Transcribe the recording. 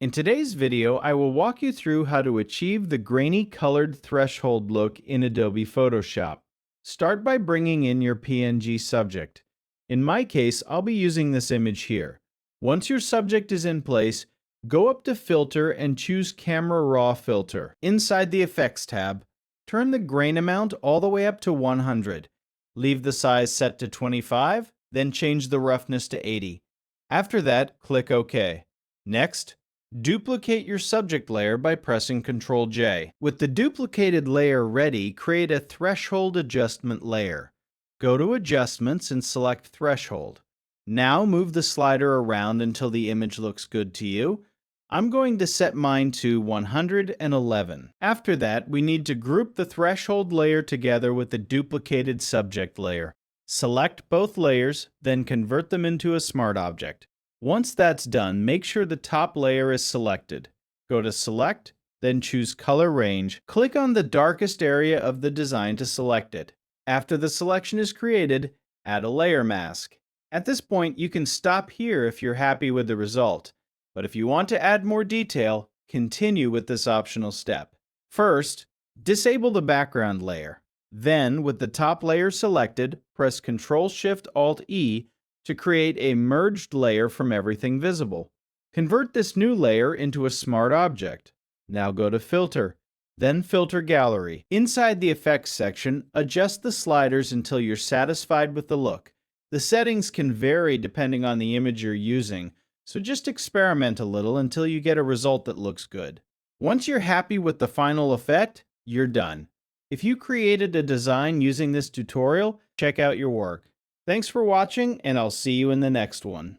In today's video, I will walk you through how to achieve the grainy colored threshold look in Adobe Photoshop. Start by bringing in your PNG subject. In my case, I'll be using this image here. Once your subject is in place, go up to Filter and choose Camera Raw Filter. Inside the Effects tab, turn the grain amount all the way up to 100. Leave the size set to 25, then change the roughness to 80. After that, click OK. Next, duplicate your subject layer by pressing Ctrl J. With the duplicated layer ready, create a threshold adjustment layer. Go to Adjustments and select Threshold. Now move the slider around until the image looks good to you. I'm going to set mine to 111. After that, we need to group the threshold layer together with the duplicated subject layer. Select both layers, then convert them into a smart object. Once that's done, make sure the top layer is selected. Go to Select, then choose Color Range. Click on the darkest area of the design to select it. After the selection is created, add a layer mask. At this point, you can stop here if you're happy with the result. But if you want to add more detail, continue with this optional step. First, disable the background layer. Then, with the top layer selected, press Ctrl-Shift-Alt-E to create a merged layer from everything visible. Convert this new layer into a smart object. Now go to Filter, then Filter Gallery. Inside the Effects section, adjust the sliders until you're satisfied with the look. The settings can vary depending on the image you're using, so just experiment a little until you get a result that looks good. Once you're happy with the final effect, you're done. If you created a design using this tutorial, check out your work. Thanks for watching, and I'll see you in the next one.